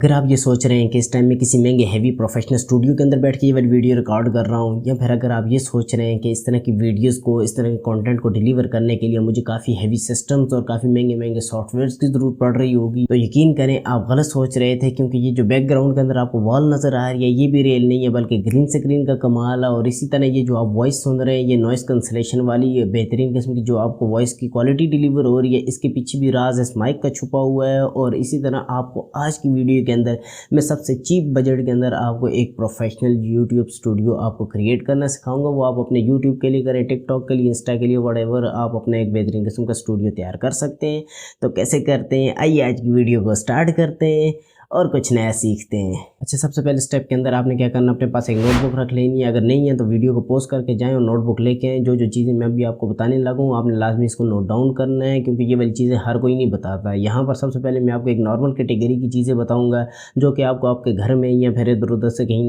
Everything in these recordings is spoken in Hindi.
अगर आप ये सोच रहे हैं कि इस टाइम में किसी महंगे हैवी प्रोफेशनल स्टूडियो के अंदर बैठ के ये वाली वीडियो रिकॉर्ड कर रहा हूँ, या फिर अगर आप ये सोच रहे हैं कि इस तरह की वीडियोस को, इस तरह के कंटेंट को डिलीवर करने के लिए मुझे काफ़ी हैवी सिस्टम्स और काफ़ी महंगे महंगे सॉफ्टवेयर्स की ज़रूरत पड़ रही होगी, तो यकीन करें आप गलत सोच रहे थे। क्योंकि ये जो बैकग्राउंड के अंदर आपको वॉल नज़र आ रही है, ये भी रियल नहीं है बल्कि ग्रीन स्क्रीन का कमाल है। और इसी तरह ये जो आप वॉइस सुन रहे हैं, ये नॉइस कैंसलेशन वाली ये बेहतरीन किस्म की जो आपको वॉइस की क्वालिटी डिलीवर हो रही है, इसके पीछे भी राज इस माइक का छुपा हुआ है। और इसी तरह आपको आज की वीडियो के अंदर मैं सबसे चीप बजट के अंदर आपको एक प्रोफेशनल यूट्यूब स्टूडियो आपको क्रिएट करना सिखाऊंगा। वो आप अपने यूट्यूब के लिए करें, टिकटॉक के लिए, इंस्टा के लिए, व्हाटएवर, आप अपने एक बेहतरीन किस्म का स्टूडियो तैयार कर सकते हैं। तो कैसे करते हैं, आइए आज की वीडियो को स्टार्ट करते हैं और कुछ नया सीखते हैं। अच्छा, सबसे पहले स्टेप के अंदर आपने क्या करना, अपने पास एक नोटबुक रख लेनी है। अगर नहीं है तो वीडियो को पॉज करके जाएं और नोटबुक लेके आएँ। जो जो चीज़ें मैं अभी आपको बताने लगा हूँ आपने लाजमी इसको नोट डाउन करना है, क्योंकि ये वाली चीज़ें हर कोई नहीं बताता है। यहाँ पर सबसे पहले मैं आपको एक नॉर्मल कैटेगरी की चीज़ें बताऊँगा जो कि आपको आपके घर में या फिर इधर उधर से कहीं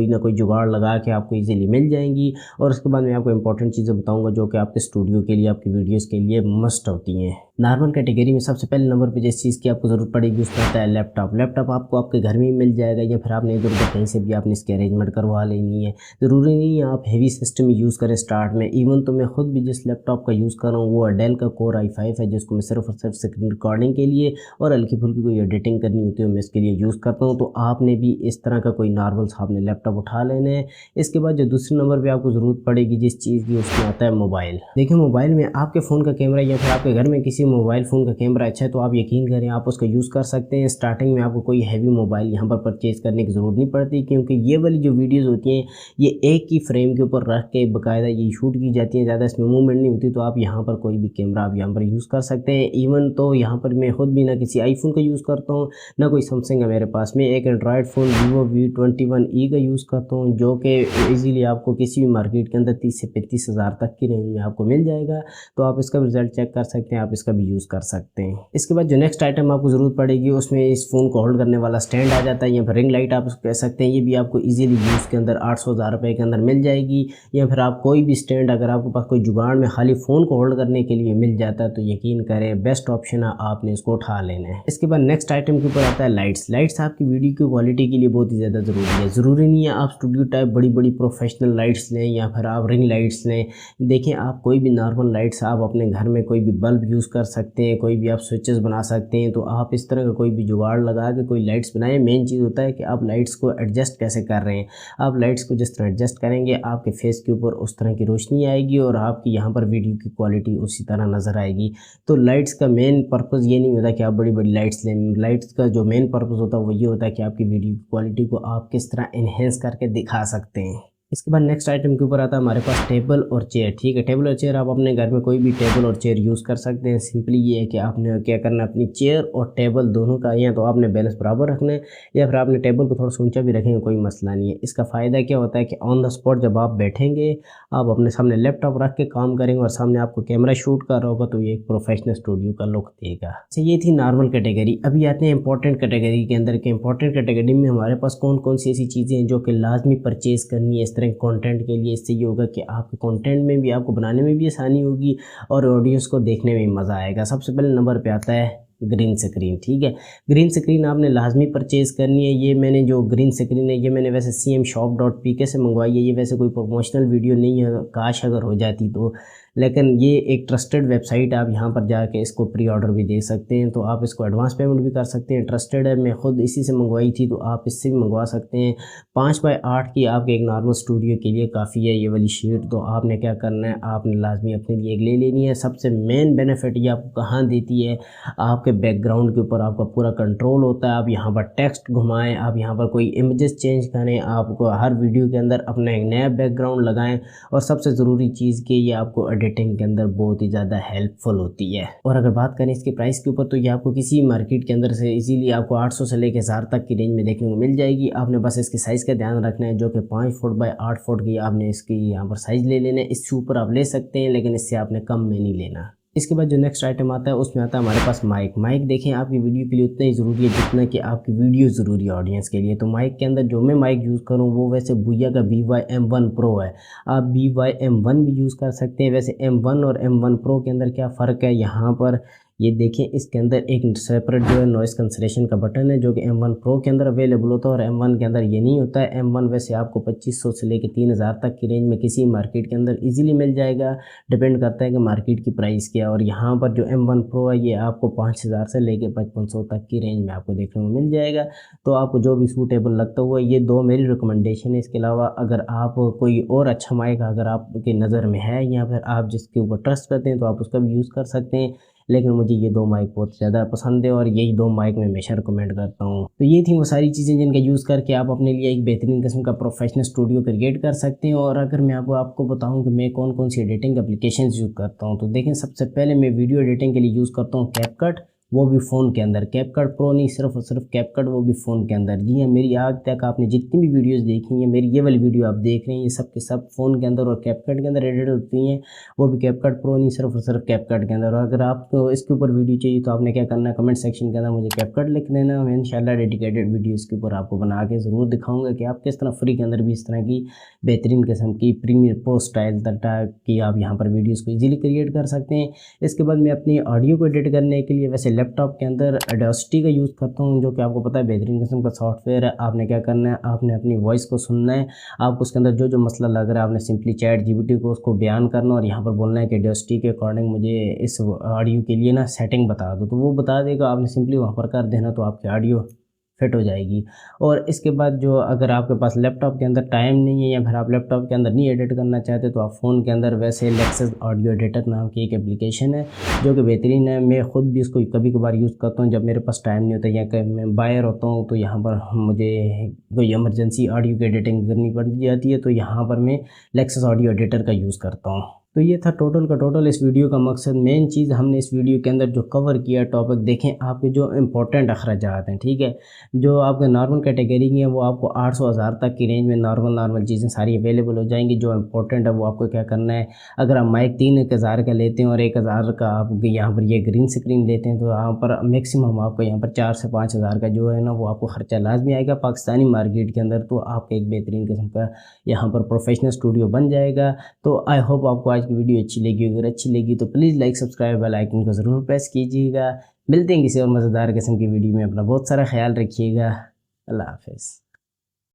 ना कोई जुगाड़ लगा के आपको ईजिली मिल जाएंगी। और उसके बाद मैं आपको इंपॉर्टेंट चीज़ें बताऊँगा जो कि आपके स्टूडियो के लिए, आपकी वीडियोज़ के लिए मस्ट होती हैं। नॉर्मल कैटेगरी में सबसे पहले नंबर पे जिस चीज़ की आपको ज़रूरत पड़ेगी उसका आता है लैपटॉप। लैपटॉप आपको आपके घर में ही मिल जाएगा, या फिर आपने इधर उधर कहीं से भी आपने इसकी अरेंजमेंट करवा लेनी है। ज़रूरी नहीं है आप हेवी सिस्टम यूज़ करें स्टार्ट में। इवन तो मैं खुद भी जिस लैपटॉप का यूज़ कर रहा हूँ वो डेल का कोर i5 है, जिसको मैं सिर्फ और सिर्फ स्क्रीन रिकॉर्डिंग के लिए और हल्की फुल्की कोई एडिटिंग करनी होती है मैं इसके लिए यूज़ करता हूँ। तो आपने भी इस तरह का कोई नॉर्मल आपने लैपटॉप उठा लेना है। इसके बाद जो दूसरे नंबर पर आपको ज़रूरत पड़ेगी जिस चीज़ की, उसमें आता है मोबाइल। देखिए, मोबाइल में आपके फ़ोन का कैमरा या फिर आपके घर में किसी मोबाइल फ़ोन का कैमरा अच्छा है तो आप यकीन करें आप उसका यूज़ कर सकते हैं। स्टार्टिंग में आपको कोई हैवी मोबाइल यहाँ पर परचेज़ करने की ज़रूरत नहीं पड़ती, क्योंकि ये वाली जो वीडियोज़ होती हैं ये एक ही फ्रेम के ऊपर रख के बाकायदा ये शूट की जाती हैं, ज़्यादा इसमें मूवमेंट नहीं होती। तो आप यहाँ पर कोई भी कैमरा आप यहाँ पर यूज़ कर सकते हैं। इवन तो यहाँ पर मैं खुद भी ना किसी आईफोन का यूज़ करता हूँ ना कोई सैमसंग है मेरे पास में। एक एंड्रॉयड फ़ोन वीवो V21e का यूज़ करता हूँ, जो कि ईज़िली आपको किसी भी मार्केट के अंदर 30 से 35 हज़ार तक की रेंज में आपको मिल जाएगा। तो आप इसका रिज़ल्ट चेक कर सकते हैं, आप इसका भी यूज़ कर सकते हैं। इसके बाद जो नेक्स्ट आइटम आपको ज़रूरत पड़ेगी उसमें इस फ़ोन को होल्ड करने वाला स्टैंड आ जाता है, या फिर रिंग लाइट आप उसको कह सकते हैं। ये भी आपको इजीली यूज़ के अंदर 800-1000 रुपये के अंदर मिल जाएगी। या फिर आप कोई भी स्टैंड अगर आपके पास कोई जुगाड़ में खाली फ़ोन को होल्ड करने के लिए मिल जाता है तो यकीन करें बेस्ट ऑप्शन है, आपने इसको उठा लेना है। इसके बाद नेक्स्ट आइटम के ऊपर आता है लाइट्स। लाइट्स आपकी वीडियो की क्वालिटी के लिए बहुत ही ज़्यादा ज़रूरी है। ज़रूरी नहीं है आप स्टूडियो टाइप बड़ी बड़ी प्रोफेशनल लाइट्स लें या फिर आप रिंग लाइट्स लें। देखें, आप कोई भी नॉर्मल लाइट्स आप अपने घर में कोई भी बल्ब यूज़ कर सकते हैं, कोई भी आप स्विचेस बना सकते हैं। तो आप इस तरह का कोई भी जुगाड़ लगा के कोई लाइट्स बनाएं। मेन चीज़ होता है कि आप लाइट्स को एडजस्ट कैसे कर रहे हैं। आप लाइट्स को जिस तरह एडजस्ट करेंगे आपके फेस के ऊपर उस तरह की रोशनी आएगी और आपकी यहाँ पर वीडियो की क्वालिटी उसी तरह नज़र आएगी। तो लाइट्स का मेन पर्पज़ ये नहीं होता कि आप बड़ी बड़ी लाइट्स लें। लाइट्स का जो मेन पर्पज़ होता है वो ये होता है कि आपकी वीडियो की क्वालिटी को आप किस तरह इन्हेंस करके दिखा सकते हैं। इसके बाद नेक्स्ट आइटम के ऊपर आता है हमारे पास टेबल और चेयर। ठीक है, टेबल और चेयर आप अपने घर में कोई भी टेबल और चेयर यूज़ कर सकते हैं। सिंपली ये है कि आपने क्या करना है, अपनी चेयर और टेबल दोनों का या तो आपने बैलेंस बराबर रखना है या फिर आपने टेबल को थोड़ा सा ऊंचा भी रखेंगे कोई मसला नहीं है। इसका फ़ायदा क्या होता है कि ऑन द स्पॉट जब आप बैठेंगे, आप अपने सामने लैपटॉप रख के काम करेंगे और सामने आपको कैमरा शूट कर रहा होगा तो ये एक प्रोफेशनल स्टूडियो का लुक देगा। अच्छा, ये थी नॉर्मल कैटेगरी। अभी आते हैं इंपॉर्टेंट कैटेगरी के अंदर। के इंपॉर्टेंट कैटेगरी में हमारे पास कौन कौन सी ऐसी चीज़ें हैं जो कि लाजमी परचेज़ करनी है इस तरह कंटेंट के लिए। इससे ये होगा कि आपके कंटेंट में भी, आपको बनाने में भी आसानी होगी और ऑडियंस को देखने में मज़ा आएगा। सबसे पहले नंबर पे आता है ग्रीन स्क्रीन। ठीक है, ग्रीन स्क्रीन आपने लाजमी परचेज़ करनी है। ये मैंने जो ग्रीन स्क्रीन है ये मैंने वैसे cmshop.pk से मंगवाई है। ये वैसे कोई प्रमोशनल वीडियो नहीं है, काश अगर हो जाती तो, लेकिन ये एक ट्रस्टेड वेबसाइट। आप यहाँ पर जाके इसको प्री ऑर्डर भी दे सकते हैं, तो आप इसको एडवांस पेमेंट भी कर सकते हैं। ट्रस्टेड है, मैं खुद इसी से मंगवाई थी तो आप इससे भी मंगवा सकते हैं। 5x8 की आपके एक नॉर्मल स्टूडियो के लिए काफ़ी है ये वाली शीट। तो आपने क्या करना है, आपने लाजमी अपने लिए एक ले लेनी है। सबसे मेन बेनिफिट ये आपको कहाँ देती है, आपके बैकग्राउंड के ऊपर आपका पूरा कंट्रोल होता है। आप यहाँ पर टेक्स्ट घुमाएं, आप यहाँ पर कोई इमेजेस चेंज करें, आपको हर वीडियो के अंदर अपना एक नया बैकग्राउंड लगाएं। और सबसे ज़रूरी चीज़ कि ये आपको एडिटिंग के अंदर बहुत ही ज़्यादा हेल्पफुल होती है। और अगर बात करें इसके प्राइस के ऊपर तो ये आपको किसी मार्केट के अंदर से इजीली आपको 800 से लेकर 1000 तक की रेंज में देखने को मिल जाएगी। आपने बस इसके साइज़ का ध्यान रखना है, जो कि 5 फुट बाय 8 फुट की आपने इसकी यहाँ पर साइज़ ले लेना है। इससे ऊपर आप ले सकते हैं लेकिन इससे आपने कम में नहीं लेना। इसके बाद जो नेक्स्ट आइटम आता है उसमें आता है हमारे पास माइक। माइक देखें, आपकी वीडियो के लिए उतना ही ज़रूरी है जितना कि आपकी वीडियो ज़रूरी है ऑडियंस के लिए। तो माइक के अंदर जो मैं माइक यूज़ करूँ वो वैसे बुया का BY-M1 Pro है। आप BY-M1 भी यूज़ कर सकते हैं। वैसे M1 और M1 Pro के अंदर क्या फ़र्क है, यहाँ पर ये देखें इसके अंदर एक सेपरेट जो है नॉइस कैंसलेशन का बटन है जो कि M1 Pro के अंदर अवेलेबल होता है और M1 के अंदर ये नहीं होता है। M1 वैसे आपको 2500 से लेकर 3000 तक की रेंज में किसी मार्केट के अंदर इजीली मिल जाएगा, डिपेंड करता है कि मार्केट की प्राइस क्या है। और यहाँ पर जो M1 Pro है ये आपको 5000 से लेकर 5500 तक की रेंज में आपको देखने को मिल जाएगा। तो आपको जो भी सूटेबल लगता हुआ ये दो मेरी रिकमेंडेशन है। इसके अलावा अगर आप कोई और अच्छा माइक अगर आपकी नज़र में है या फिर आप जिसके ऊपर ट्रस्ट करते हैं तो आप उसका भी यूज़ कर सकते हैं, लेकिन मुझे ये दो माइक बहुत ज़्यादा पसंद है और यही दो माइक मैं हमेशा रिकमेंड करता हूँ। तो ये थी वो सारी चीज़ें जिनका यूज़ करके आप अपने लिए एक बेहतरीन किस्म का प्रोफेशनल स्टूडियो क्रिएट कर सकते हैं। और अगर मैं आपको बताऊँ कि मैं कौन कौन सी एडिटिंग एप्लीकेशन यूज़ करता हूँ, तो देखें सबसे पहले मैं वीडियो एडिटिंग के लिए यूज़ करता हूँ कैपकट, वो भी फ़ोन के अंदर। कैपकट प्रो नहीं, सिर्फ और सिर्फ कैपकट, वो भी फ़ोन के अंदर। जी हाँ, मेरी आज तक आपने जितनी भी वीडियोस देखी हैं, मेरी ये वाली वीडियो आप देख रहे हैं, ये सब के सब फ़ोन के अंदर और कैपकट के अंदर एडिट होती हैं, वो भी कैपकट प्रो नहीं, सिर्फ और सिर्फ कैपकट के अंदर। और अगर आपको इसके ऊपर वीडियो चाहिए तो आपने क्या करना है, कमेंट सेक्शन के अंदर मुझे कैपकट लिख देना। मैं इंशाल्लाह डेडिकेटेड वीडियो इसके ऊपर आपको बना के ज़रूर दिखाऊँगा कि आप किस तरह फ्री के अंदर भी इस तरह की बेहतरीन किस्म की प्रीमियर प्रो स्टाइल टाइप की आप यहाँ पर वीडियोज़ को ईजिली क्रिएट कर सकते हैं। इसके बाद मैं अपनी ऑडियो को एडिट करने के लिए वैसे लैपटॉप के अंदर ऑडेसिटी का यूज़ करता हूँ, जो कि आपको पता है बेहतरीन किस्म का सॉफ्टवेयर है। आपने क्या करना है, आपने अपनी वॉइस को सुनना है, आपको उसके अंदर जो जो मसला लग रहा है आपने सिंपली चैट जीपीटी को उसको बयान करना और यहाँ पर बोलना है कि ऑडेसिटी के अकॉर्डिंग मुझे इस ऑडियो के लिए ना सेटिंग बता दो, तो वो बता देगा। आपने सिंपली वहाँ पर कर देना तो आपकी ऑडियो फिट हो जाएगी। और इसके बाद जो अगर आपके पास लैपटॉप के अंदर टाइम नहीं है या फिर आप लैपटॉप के अंदर नहीं एडिट करना चाहते तो आप फ़ोन के अंदर वैसे लेक्सस ऑडियो एडिटर नाम की एक एप्लीकेशन है जो कि बेहतरीन है। मैं ख़ुद भी इसको कभी कभार यूज़ करता हूँ जब मेरे पास टाइम नहीं होता या कहीं मैं बाहर होता हूँ, तो यहाँ पर मुझे कोई इमरजेंसी ऑडियो की एडिटिंग करनी पड़ जाती है, तो यहाँ पर मैं लेक्सस ऑडियो एडिटर का यूज़ करता हूँ। तो ये था टोटल का टोटल इस वीडियो का मकसद। मेन चीज़ हमने इस वीडियो के अंदर जो कवर किया टॉपिक, देखें आपके जो इम्पोर्टेंट अखराजात हैं, ठीक है, जो आपके नॉर्मल कैटेगरी हैं वो आपको 800-1000 तक की रेंज में नॉर्मल चीज़ें सारी अवेलेबल हो जाएंगी। जो इम्पोर्टेंट है वो आपको क्या करना है, अगर आप माइक 3000 का लेते हैं और 1000 का आप यहाँ पर ये ग्रीन स्क्रीन लेते हैं तो यहाँ पर मैक्सिमम आपको यहाँ पर 4 से 5000 का जो है ना वो आपको ख़र्चा लाजमी आएगा पाकिस्तानी मार्केट के अंदर। तो आपका एक बेहतरीन किस्म का यहाँ पर प्रोफेशनल स्टूडियो बन जाएगा। तो आई होप आपको आज की वीडियो अच्छी लगी। अगर अच्छी लगी तो please like subscribe bell icon को ज़रूर प्रेस कीजिएगा। मिलते हैं किसी और मज़ेदार किस्म की वीडियो में। अपना बहुत सारा ख्याल रखिएगा। अल्लाह हाफ़िज़।